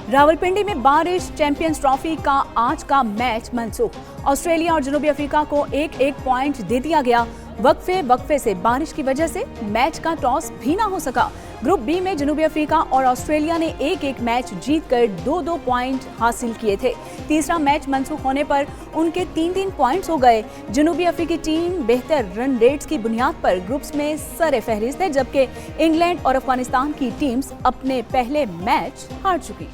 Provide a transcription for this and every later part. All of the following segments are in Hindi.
रावलपिंडी में बारिश, चैंपियंस ट्रॉफी का आज का मैच मनसूख। ऑस्ट्रेलिया और जनूबी अफ्रीका को एक एक पॉइंट दे दिया गया। वक्फे से बारिश की वजह से मैच का टॉस भी ना हो सका। ग्रुप बी में जनूबी अफ्रीका और ऑस्ट्रेलिया ने एक एक मैच जीतकर 2-2 पॉइंट हासिल किए थे। तीसरा मैच मनसूख होने पर उनके 3-3 पॉइंट्स हो गए। जनूबी अफ्रीकी टीम बेहतर रन रेट्स की बुनियाद पर ग्रुप्स में सरे फहरिस्त है, जबकि इंग्लैंड और अफगानिस्तान की टीम्स अपने पहले मैच हार चुकी।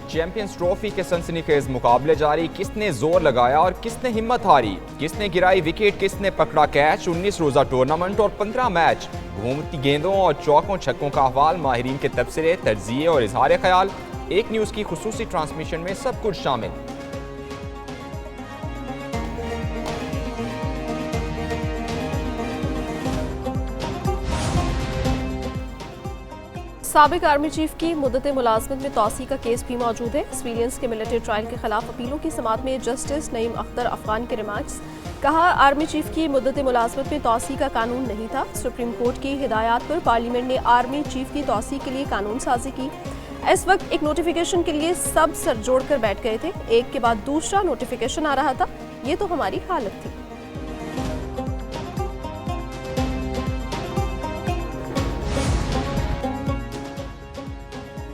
चैंपियंस ट्रॉफी के सनसनीखेज मुकाबले जारी। किसने जोर लगाया और किसने हिम्मत हारी, किसने गिराई विकेट, किसने पकड़ा कैच। 19 रोजा टूर्नामेंट और 15 मैच, घूमती गेंदों और चौकों छक्कों का अहवाल, माहिरीन के तबसरे, तर्जिए और इजहार ख्याल। एक न्यूज़ की खुसूसी ट्रांसमिशन में सब कुछ शामिल। साबिक आर्मी चीफ की मुद्दत मुलाजमत में तौसी का केस भी मौजूद है। सिविलियंस के मिलिट्री ट्रायल के खिलाफ अपीलों की समाअत में जस्टिस नईम अख्तर अफगान के रिमार्क्स। कहा, आर्मी चीफ की मुद्दत मुलाजमत में तौसी का कानून नहीं था। सुप्रीम कोर्ट की हिदायत पर पार्लियामेंट ने आर्मी चीफ की तौसी के लिए कानून साजी की। इस वक्त एक नोटिफिकेशन के लिए सब सर जोड़ कर बैठ गए थे। एक के बाद दूसरा नोटिफिकेशन आ रहा था। ये तो हमारी हालत थी।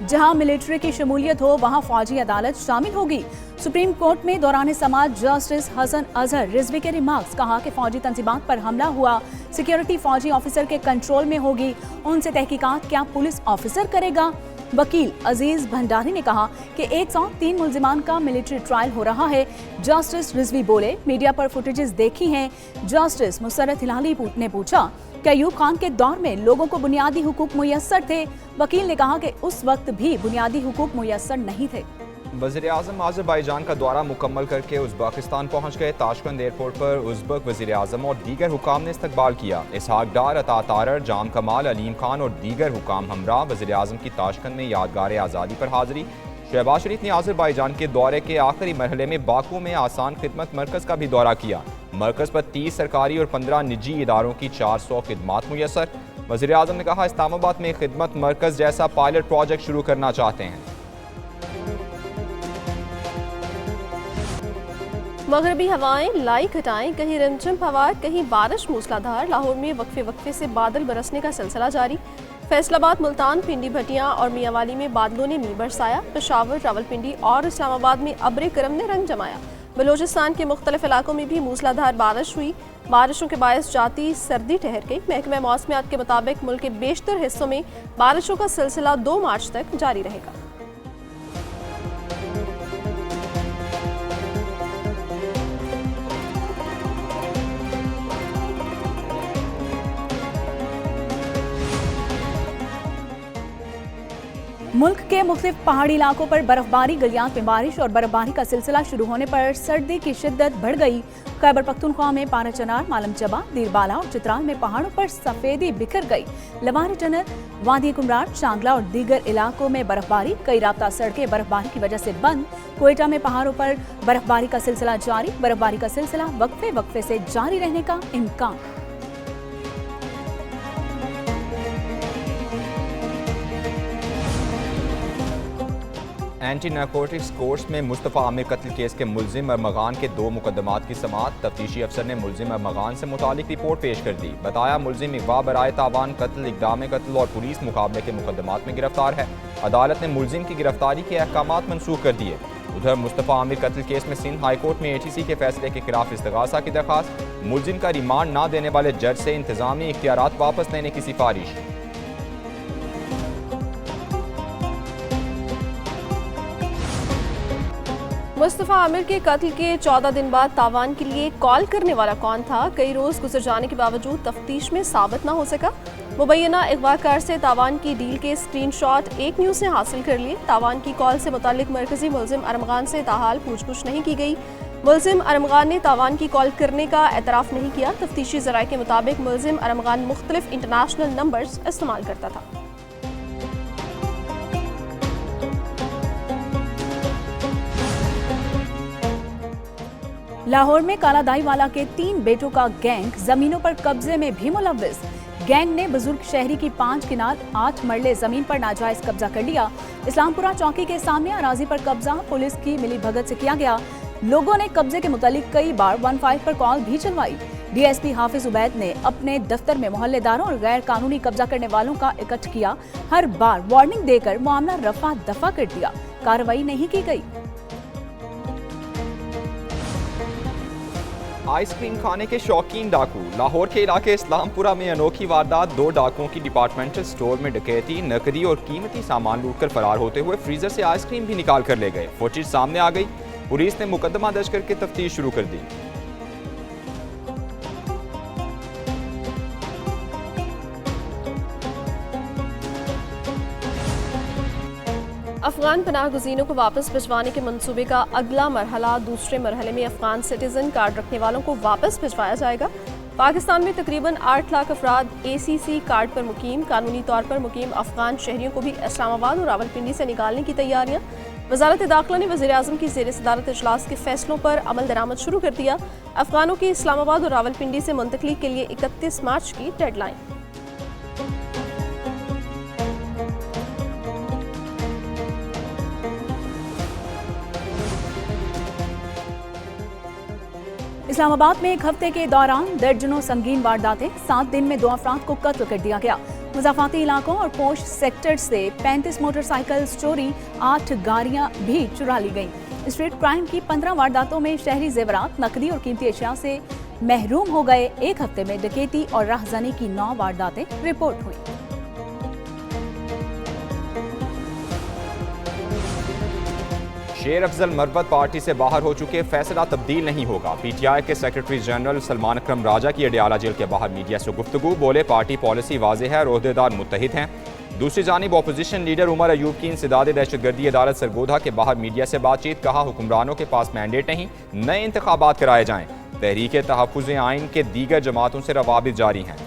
जहां मिलिट्री की शमूलियत हो, वहां फौजी अदालत शामिल होगी। सुप्रीम कोर्ट में दौरान समाअत जस्टिस हसन अजहर रिजवी के रिमार्क्स। कहा कि फौजी तंजीमात पर हमला हुआ, सिक्योरिटी फौजी ऑफिसर के कंट्रोल में होगी, उनसे तहकीकात क्या पुलिस ऑफिसर करेगा। वकील अजीज भंडारी ने कहा कि 103 मुल्जिमान का मिलिट्री ट्रायल हो रहा है। जस्टिस रिजवी बोले, मीडिया पर फुटेजेस देखी हैं। जस्टिस मुसर्रत हिलाली ने पूछा कि अयूब खान के दौर में लोगों को बुनियादी हुकूक मुयस्सर थे। वकील ने कहा कि उस वक्त भी बुनियादी हुकूक मुयस्सर नहीं थे। वज़ीर-ए-आज़म अज़रबैजान का दौरा मुकम्मल करके उज़्बेकिस्तान पहुँच गए। ताशकंद एयरपोर्ट पर उज़्बेक वज़ीर-ए-आज़म और दीगर हुकाम ने इस्तकबाल किया। इसहाक डार, अता तारर, जाम कमाल, अलीम खान और दीगर हुकाम हमरा वज़ीर-ए-आज़म की ताशकंद में यादगार आज़ादी पर हाज़री। शहबाज शरीफ ने अज़रबैजान के दौरे के आखिरी मरहले में बाकू में आसान खिदमत मरकज़ का भी दौरा किया। मरकज़ पर 30 सरकारी और 15 निजी इदारों की 400 खिदमात मुयस्सर। वज़ीर-ए-आज़म ने कहा, इस्लामाबाद में खिदमत मरकज़ जैसा पायलट प्रोजेक्ट शुरू करना चाहते हैं। मगरबी हवाएं लाई घटाएं, कहीं रिमझिम हवा, कहीं बारिश मूसलाधार। लाहौर में वक्फे से बादल बरसने का सिलसिला जारी। फैसलाबाद, मुल्तान, पिंडी, भटिया और मियांवाली में बादलों ने मींह बरसाया। पेशावर, रावलपिंडी और इस्लामाबाद में अब्र करम ने रंग जमाया। बलोचिस्तान के मुख्तलिफ इलाकों में भी मूसलाधार बारिश हुई। बारिशों के बायस जाती सर्दी ठहर गई। महकमा मौसमियात के मुताबिक मुल्क के बेशतर हिस्सों में बारिशों का सिलसिला 2 मार्च तक जारी रहेगा। मुल्क के मुख्तलिफ पहाड़ी इलाकों पर बर्फबारी, गलियात में बारिश और बर्फबारी का सिलसिला शुरू होने पर सर्दी की शिद्दत बढ़ गई। खैबर पख्तूनख्वा में पारा चनार, मालम चबा, दीरबाला और चित्राल में पहाड़ों पर सफेदी बिखर गई। लवार टनल, वादी कुमरार, शांगला और दीगर इलाकों में बर्फबारी। कई राब्ता सड़कें बर्फबारी की वजह से बंद। कोयटा में पहाड़ों पर बर्फबारी का सिलसिला जारी। बर्फबारी का सिलसिला वक्फे से जारी रहने का इम्कान। एंटी नारकोटिक्स कोर्ट्स में मुस्तफ़ा आमिर कत्ल केस के मुल्जिम अरमगान के 2 मुकदमात की समाअत। तफ्तीशी अफसर ने मुल्जिम अरमगान से मुतालिक रिपोर्ट पेश कर दी। बताया, मुल्जिम अगवा, बराए तावान कत्ल, इक़दाम कत्ल और पुलिस मुकाबले के मुकदमात में गिरफ्तार है। अदालत ने मुल्जिम की गिरफ्तारी के अहकामात मनसूख कर दिए। उधर मुस्तफ़ा आमिर कत्ल केस में सिंध हाई कोर्ट में ATC के फैसले के खिलाफ इस्तगासा की दरखास्त। मुल्जिम का रिमांड ना देने वाले जज से इंतजामी इख्तियारात वापस लेने की सिफारिश। मुस्तफ़ा आमिर के कत्ल के 14 दिन बाद तावान के लिए कॉल करने वाला कौन था, कई रोज गुजर जाने के बावजूद तफ्तीश में साबित ना हो सका। मुबैना अगवाकार से तावान की डील के स्क्रीनशॉट एक न्यूज़ ने हासिल कर लिए। तावान की कॉल से मुतालिक मरकजी मुल्जिम अरमगान से ताहाल पूछगछ नहीं की गई। मुल्जिम अरमगान ने तावान की कॉल करने का एतराफ़ नहीं किया। तफ्तीशी ज़राए के मुताबिक मुल्जिम अरमगान मुख्तलिफ इंटरनेशनल नंबर्स इस्तेमाल करता था। लाहौर में कालादाई वाला के 3 बेटों का गैंग जमीनों पर कब्जे में भी मुलव्विस। गैंग ने बुजुर्ग शहरी की 5 किनार 8 मरले जमीन पर नाजायज कब्जा कर लिया। इस्लामपुरा चौकी के सामने अराजी पर कब्जा, पुलिस की मिली भगत से किया गया। लोगों ने कब्जे के मुतालिक कई बार 15 पर कॉल भी चलवाई। डीएसपी हाफिज उबैद ने अपने दफ्तर में मोहल्लेदारों और गैर कानूनी कब्जा करने वालों का इकट्ठ किया। हर बार वार्निंग देकर मामला रफा दफा कर दिया, कार्रवाई नहीं की गई। आइसक्रीम खाने के शौकीन डाकू। लाहौर के इलाके इस्लामपुरा में अनोखी वारदात। 2 डाकुओं की डिपार्टमेंटल स्टोर में डकैती, नकदी और कीमती सामान लूटकर फरार होते हुए फ्रीजर से आइसक्रीम भी निकाल कर ले गए। फुटेज सामने आ गई। पुलिस ने मुकदमा दर्ज करके तफ्तीश शुरू कर दी। अफगान पनाह गुज़ीनों को वापस भिजवाने के मंसूबे का अगला मरहला। दूसरे मरहले में अफगान सिटीजन कार्ड रखने वालों को वापस भिजवाया जाएगा। पाकिस्तान में तकरीबन 8 लाख अफराद ACC कार्ड पर मुकीम। कानूनी तौर पर मुकीम अफगान शहरियों को भी इस्लामाबाद और रावलपिंडी से निकालने की तैयारियां। वज़ारत दाखिला ने वज़ीर आज़म की ज़ेर सदारत इजलास के फैसलों पर अमल दरामद शुरू कर दिया। अफगानों की इस्लामाबाद और रावलपिंडी से मुंतकली के लिए 31 मार्च की डेडलाइन। इस्लामाबाद में एक हफ्ते के दौरान दर्जनों संगीन वारदातें। 7 दिन में 2 अफराद को कत्ल कर दिया गया। मुज़ाफ़ाती इलाकों और पोश सेक्टर से 35 मोटरसाइकिल चोरी, 8 गाड़ियां भी चुरा ली गईं। स्ट्रीट क्राइम की 15 वारदातों में शहरी जेवरात, नकदी और कीमती अशिया से महरूम हो गए। एक हफ्ते में डकैती और राहज़नी की 9 वारदातें रिपोर्ट हुई। शेर अफजल मरवत पार्टी से बाहर हो चुके, फैसला तब्दील नहीं होगा। PTI के सेक्रेटरी जनरल सलमान अकरम राजा की अडियाला जेल के बाहर मीडिया से गुफ्तगू। बोले पार्टी पॉलिसी वाज़ेह है और ओहदेदार मुत्तहिद हैं। दूसरी जानिब अपोजिशन लीडर उमर अयूब की इंसदाद दहशतगर्दी अदालत सरगोधा के बाहर मीडिया से बातचीत। कहा हुक्मरानों के पास मैंडेट नहीं, नए इंतखाबात कराए जाएं। तहरीक तहफ़्फ़ुज़ आइन के दीगर जमातों से रवाबित जारी हैं।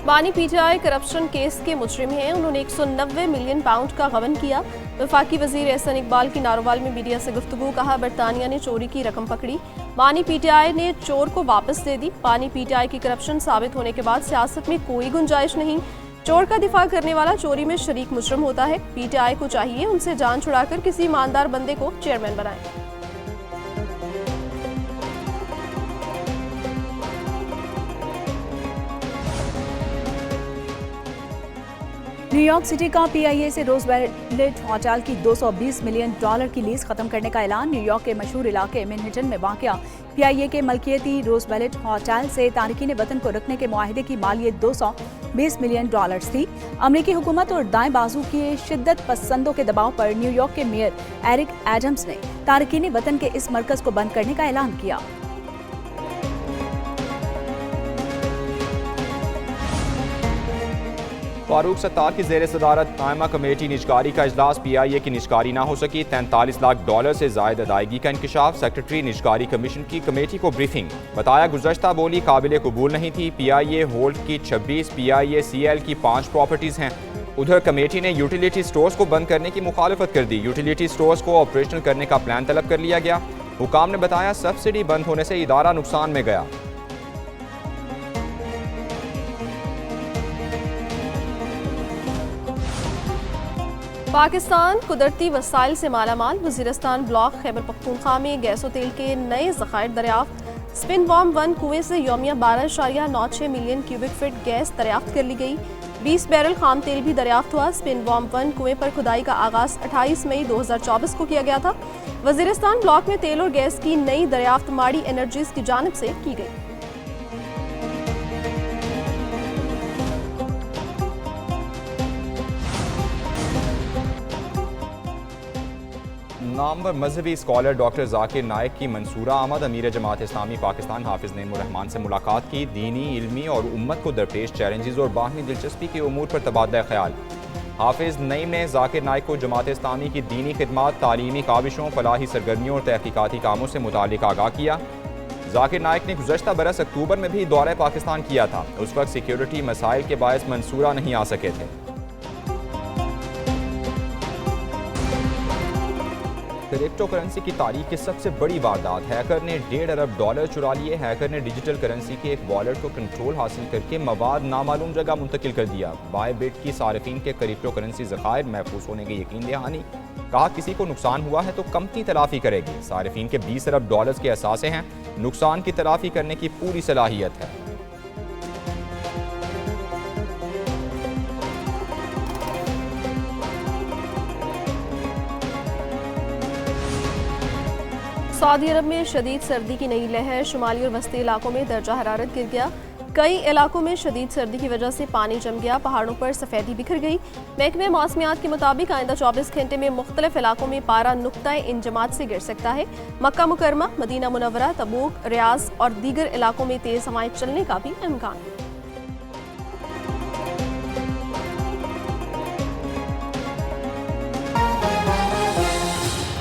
बानी PTI करप्शन केस के मुजरिम हैं। उन्होंने 190 मिलियन पाउंड का गबन किया। वफाकी वजीर एहसन इकबाल की नारोवाल में मीडिया से गुफ्तगू। कहा बरतानिया ने चोरी की रकम पकड़ी, बानी PTI ने चोर को वापस दे दी। बानी PTI की करप्शन साबित होने के बाद सियासत में कोई गुंजाइश नहीं। चोर का दिफा करने वाला चोरी में शरीक मुजरिम होता है। PTI को चाहिए उनसे जान छुड़ाकर किसी ईमानदार बंदे को चेयरमैन बनाएं। न्यूयॉर्क सिटी का PIA से रोजवेलेट होटल की $220 मिलियन की लीज खत्म करने का ऐलान। न्यूयॉर्क के मशहूर इलाके मैनहट्टन में वाक़या PIA के मलकियती रोजवेलेट होटल से तारकीन वतन को रखने के मुआहदे की मालियत $220 मिलियन थी। अमरीकी हुकूमत और दाएं बाजू के शिद्दत पसंदों के दबाव पर न्यूयॉर्क के मेयर एरिक एडम्स ने तारकीन वतन के इस मरकज को बंद करने का ऐलान किया। फारूक सत्तार की ज़ेर सदारत कायमा कमेटी निजकारी का इजलास। PIA की निजकारी ना हो सकी, $43 लाख से ज़ायद अदायगी का इंकशाफ। सेक्रेटरी निजकारी कमीशन की कमेटी को ब्रीफिंग। बताया गुज़श्ता बोली काबिल कबूल नहीं थी। PIA होल्ड की 26, PIA CL की 5 प्रॉपर्टीज़ हैं। उधर कमेटी ने यूटिलिटी स्टोर्स को बंद करने की मुखालफत कर दी। यूटिलिटी स्टोर्स को ऑपरेशनल करने का प्लान तलब कर लिया गया। हुकाम ने बताया सब्सिडी बंद होने से इदारा नुकसान में गया। पाकिस्तान कुदरती वसाइल से मालामाल। वज़ीरिस्तान ब्लॉक खैबर पख्तूनख्वा में गैस और तेल के नए ज़खायर दरियाफ्त। स्पिन बॉम्ब 1 कुएं से यौमिया 12.96 मिलियन क्यूबिक फीट गैस दरियाफ्त कर ली गई। 20 बैरल खाम तेल भी दरियाफ्त हुआ। स्पिन बॉम्ब 1 कुएं पर खुदाई का आगाज 28 मई 2024 को किया गया था। वज़ीरिस्तान ब्लॉक में तेल और गैस की नई दरियाफ्त माड़ी एनर्जीज की जानिब से की गई। नामवर मजहबी स्कॉलर डॉक्टर जाकिर नाइक की मंसूरा आमद। अमीर जमात इस्लामी पाकिस्तान हाफिज नईमुर रहमान से मुलाकात की। दीनी, इल्मी और उम्मत को दरपेश चैलेंजेस और बाहमी दिलचस्पी के उमूर पर तबादला ख्याल। हाफिज नईम ने जाकिर नाइक को जमात इस्लामी की दीनी खिदमत, तालीमी काविशों, फलाही सरगर्मियों और तहकीकाती कामों से मुतालिक आगाह किया। जाकिर नाइक ने गुज़श्ता बरस अक्टूबर में भी दौरा पाकिस्तान किया था। उस वक्त सिक्योरिटी मसाइल के बायस मंसूरा नहीं आ सके थे। क्रिप्टो करेंसी की तारीख की सबसे बड़ी वारदात। हैकर ने $1.5 अरब चुरा लिए। हैकर ने डिजिटल करेंसी के एक वॉलेट को कंट्रोल हासिल करके मवाद नामालूम जगह मुंतकिल कर दिया। बायबिट की सार्फिन के क्रिप्टो करेंसी ज़खायर महफूज होने की यकीन दहानी। कहा किसी को नुकसान हुआ है तो कंपनी तलाफी करेगी। सार्फिन के $20 अरब के असासे हैं। नुकसान की तलाफी करने की पूरी सलाहियत है। सऊदी अरब में शदीद सर्दी की नई लहर। शुमाली और वस्ती इलाकों में दर्जा हरारत गिर गया। कई इलाकों में शदीद सर्दी की वजह से पानी जम गया। पहाड़ों पर सफ़ेदी बिखर गई। महकमे मौसमियात के मुताबिक आइंदा 24 घंटे में मुख्तलिफ इलाकों में पारा नुक्ताए इंजमात से गिर सकता है। मक्का मुकरमा, मदीना मुनव्वरा, तबूक, रियाज और दीगर इलाकों में तेज़ हवाएं चलने का भी इम्कान है।